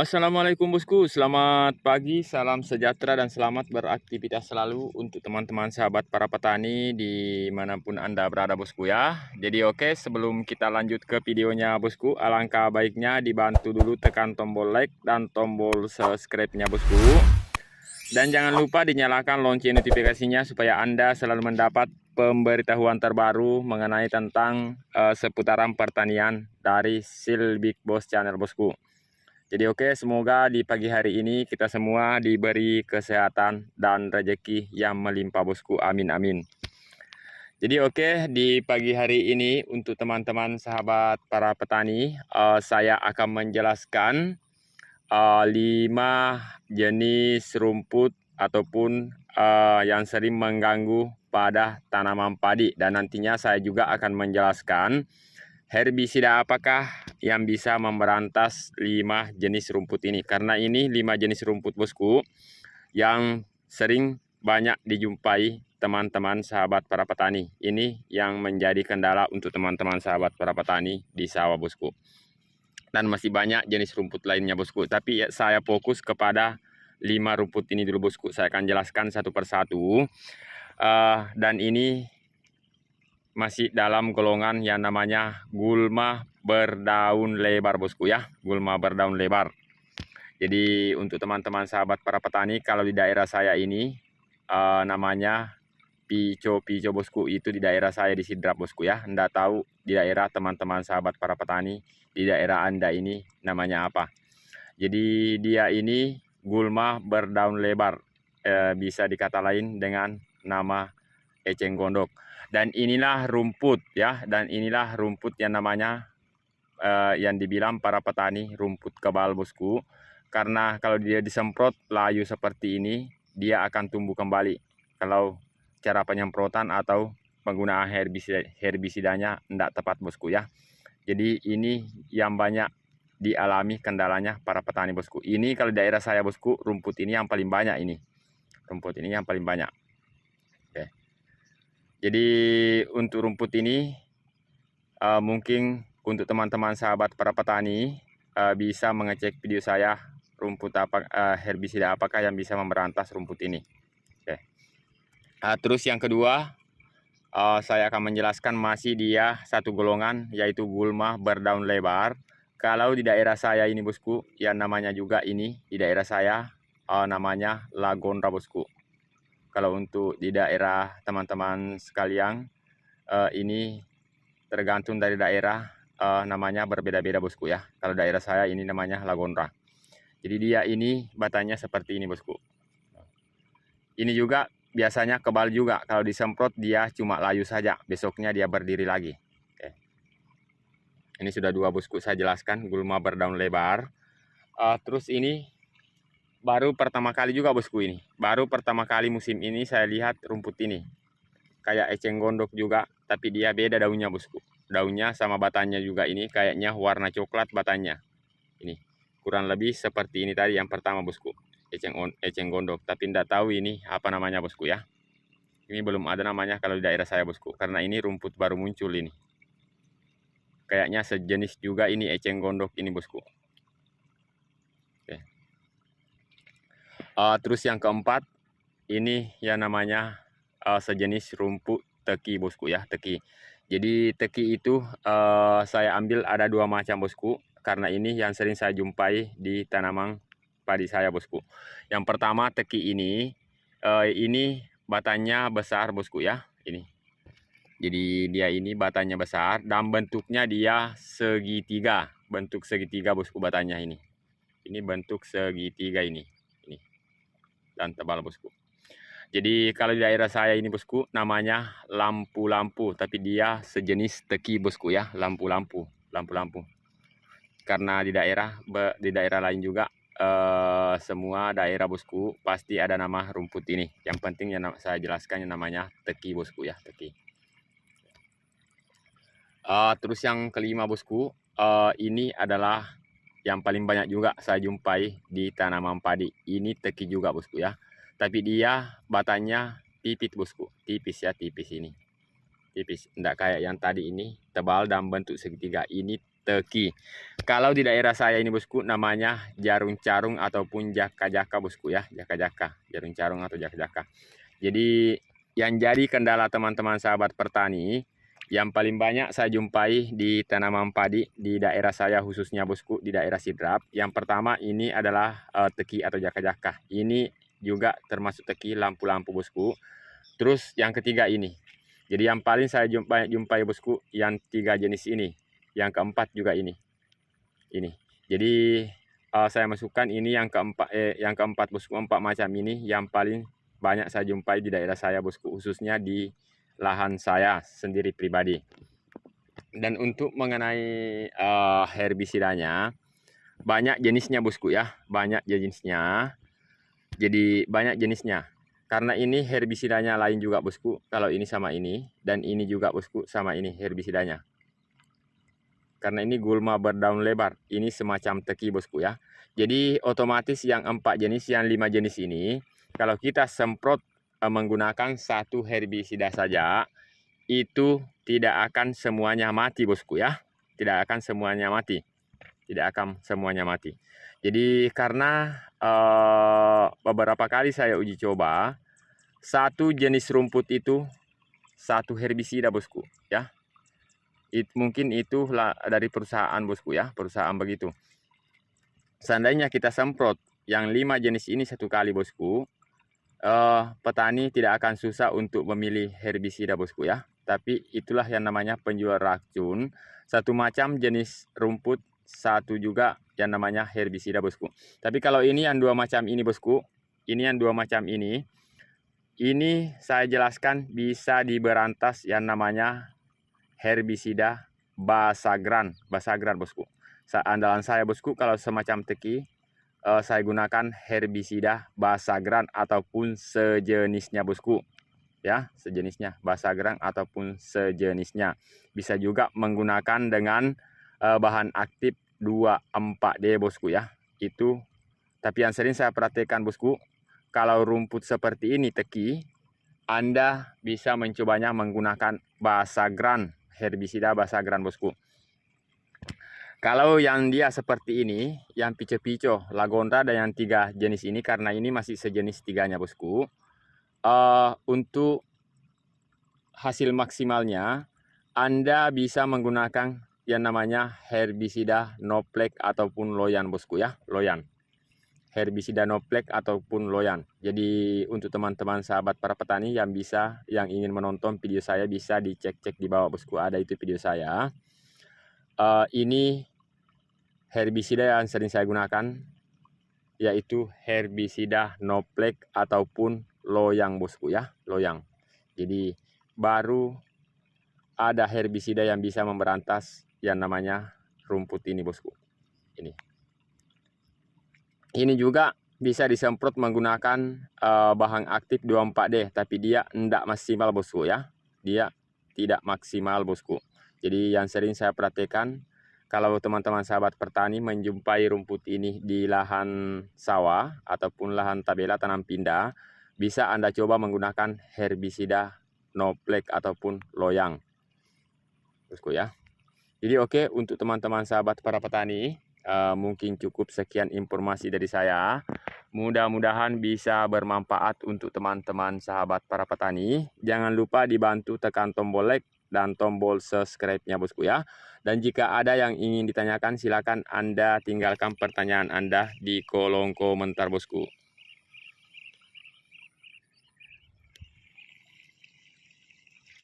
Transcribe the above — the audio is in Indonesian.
Assalamualaikum bosku, selamat pagi, salam sejahtera dan selamat beraktivitas selalu untuk teman-teman sahabat para petani dimanapun Anda berada bosku ya. Jadi oke, sebelum kita lanjut ke videonya bosku, alangkah baiknya dibantu dulu tekan tombol like dan tombol subscribe-nya bosku. Dan jangan lupa dinyalakan lonceng notifikasinya supaya Anda selalu mendapat pemberitahuan terbaru mengenai tentang seputaran pertanian dari Silbik Bos Channel bosku. Jadi oke, semoga di pagi hari ini kita semua diberi kesehatan dan rezeki yang melimpah bosku. Amin amin. Jadi oke, di pagi hari ini untuk teman-teman sahabat para petani, saya akan menjelaskan 5 jenis rumput ataupun yang sering mengganggu pada tanaman padi, dan nantinya saya juga akan menjelaskan herbisida apakah yang bisa memberantas 5 jenis rumput ini. Karena ini 5 jenis rumput bosku yang sering banyak dijumpai teman-teman sahabat para petani. Ini yang menjadi kendala untuk teman-teman sahabat para petani di sawah bosku. Dan masih banyak jenis rumput lainnya bosku. Tapi saya fokus kepada 5 rumput ini dulu bosku. Saya akan jelaskan satu persatu. Dan ini masih dalam golongan yang namanya gulma berdaun lebar bosku ya, gulma berdaun lebar. Jadi untuk teman-teman sahabat para petani, kalau di daerah saya ini namanya pico bosku, itu di daerah saya di Sidrap bosku ya. Anda tahu di daerah teman-teman sahabat para petani di daerah Anda ini namanya apa. Jadi dia ini gulma berdaun lebar, bisa dikata lain dengan nama eceng gondok. Dan inilah rumput ya, dan inilah rumput yang namanya yang dibilang para petani rumput kebal bosku. Karena kalau dia disemprot layu seperti ini, dia akan tumbuh kembali kalau cara penyemprotan atau penggunaan herbisidanya tidak tepat bosku ya. Jadi ini yang banyak dialami kendalanya para petani bosku. Ini kalau daerah saya bosku, rumput ini yang paling banyak ini. Rumput ini yang paling banyak. Oke. Jadi untuk rumput ini mungkin untuk teman-teman sahabat para petani bisa mengecek video saya rumput apa, herbisida apakah yang bisa memberantas rumput ini. Oke. Terus yang kedua, saya akan menjelaskan masih dia satu golongan, yaitu gulma berdaun lebar. Kalau di daerah saya ini bosku, yang namanya juga ini di daerah saya namanya lagondra bosku. Kalau untuk di daerah teman-teman sekalian, ini tergantung dari daerah, namanya berbeda-beda bosku ya. Kalau daerah saya ini namanya lagondra. Jadi dia ini batanya seperti ini bosku. Ini juga biasanya kebal juga. Kalau disemprot dia cuma layu saja, besoknya dia berdiri lagi. Oke. Ini sudah 2 bosku saya jelaskan, gulma berdaun lebar. Terus ini baru pertama kali juga bosku ini. Baru pertama kali musim ini saya lihat rumput ini. Kayak eceng gondok juga, tapi dia beda daunnya bosku. Daunnya sama batanya juga ini kayaknya warna coklat batanya. Ini kurang lebih seperti ini tadi yang pertama bosku, eceng gondok. Tapi tidak tahu ini apa namanya bosku ya. Ini belum ada namanya kalau di daerah saya bosku, karena ini rumput baru muncul ini. Kayaknya sejenis juga ini eceng gondok ini bosku. Oke. Terus yang keempat, ini yang namanya sejenis rumput teki bosku ya, teki. Jadi teki itu saya ambil ada 2 macam bosku, karena ini yang sering saya jumpai di tanaman padi saya bosku. Yang pertama teki ini batanya besar bosku ya, ini. Jadi dia ini batanya besar dan bentuknya dia segitiga, bentuk segitiga bosku batanya ini. Ini bentuk segitiga ini dan tebal bosku. Jadi kalau di daerah saya ini bosku namanya lampu-lampu, tapi dia sejenis teki bosku ya, lampu-lampu. Karena di daerah lain juga semua daerah bosku pasti ada nama rumput ini. Yang penting yang saya jelaskan yang namanya teki bosku ya, teki. Terus yang kelima bosku, ini adalah yang paling banyak juga saya jumpai di tanaman padi. Ini teki juga bosku ya. Tapi dia batanya tipis bosku, tipis ya, tipis ini. Tipis, enggak kayak yang tadi ini tebal dan bentuk segitiga. Ini teki. Kalau di daerah saya ini bosku namanya jarum carung ataupun jaka-jaka bosku ya, jaka-jaka, jarum carung atau jaka-jaka. Jadi yang jadi kendala teman-teman sahabat petani yang paling banyak saya jumpai di tanaman padi di daerah saya khususnya bosku di daerah Sidrap. Yang pertama ini adalah teki atau jaka-jaka. Ini juga termasuk teki lampu-lampu bosku. Terus yang ketiga ini. Jadi yang paling saya jumpai bosku yang 3 jenis ini. Yang keempat juga ini. Ini. Jadi saya masukkan ini yang keempat bosku, 4 macam ini yang paling banyak saya jumpai di daerah saya bosku, khususnya di lahan saya sendiri pribadi. Dan untuk mengenai herbisidanya banyak jenisnya bosku ya, banyak jenisnya. Jadi banyak jenisnya. Karena ini herbisidanya lain juga bosku. Kalau ini sama ini dan ini juga bosku sama ini herbisidanya. Karena ini gulma berdaun lebar, ini semacam teki bosku ya. Jadi otomatis yang 4 jenis, yang 5 jenis ini kalau kita semprot menggunakan satu herbisida saja, itu tidak akan semuanya mati bosku ya. Tidak akan semuanya mati. Tidak akan semuanya mati. Jadi karena beberapa kali saya uji coba, satu jenis rumput itu satu herbisida bosku ya. Mungkin itu dari perusahaan bosku ya, perusahaan begitu. Seandainya kita semprot yang 5 jenis ini satu kali bosku, petani tidak akan susah untuk memilih herbisida bosku ya. Tapi itulah yang namanya penjual racun. Satu macam jenis rumput, satu juga yang namanya herbisida bosku. Tapi kalau ini yang 2 macam ini bosku, ini yang 2 macam ini saya jelaskan bisa diberantas yang namanya herbisida Basagran bosku. Andalan saya bosku kalau semacam teki saya gunakan herbisida Basagran ataupun sejenisnya bosku. Ya, sejenisnya Basagran ataupun sejenisnya. Bisa juga menggunakan dengan bahan aktif 2,4-D bosku ya. Itu tapi yang sering saya perhatikan bosku, kalau rumput seperti ini teki, Anda bisa mencobanya menggunakan Basagran, herbisida Basagran bosku. Kalau yang dia seperti ini, yang pico-pico, Lagonda dan yang 3 jenis ini, karena ini masih sejenis 3-nya bosku, untuk hasil maksimalnya Anda bisa menggunakan yang namanya herbisida Noplek ataupun Loyan bosku ya, Loyan. Herbisida Noplek ataupun Loyan. Jadi untuk teman-teman sahabat para petani yang ingin menonton video saya bisa dicek-cek di bawah bosku, ada itu video saya. Ini herbisida yang sering saya gunakan yaitu herbisida Noplek ataupun Loyang bosku ya, Loyang. Jadi baru ada herbisida yang bisa memberantas yang namanya rumput ini bosku. Ini juga bisa disemprot menggunakan bahan aktif 2,4-D, tapi dia tidak maksimal bosku ya. Dia tidak maksimal bosku. Jadi yang sering saya perhatikan, kalau teman-teman sahabat petani menjumpai rumput ini di lahan sawah ataupun lahan tabela tanam pindah, bisa Anda coba menggunakan herbisida Noplek ataupun Loyang bosku ya. Jadi oke, untuk teman-teman sahabat para petani, mungkin cukup sekian informasi dari saya. Mudah-mudahan bisa bermanfaat untuk teman-teman sahabat para petani. Jangan lupa dibantu tekan tombol like dan tombol subscribe-nya bosku ya. Dan jika ada yang ingin ditanyakan, silakan Anda tinggalkan pertanyaan Anda di kolom komentar bosku.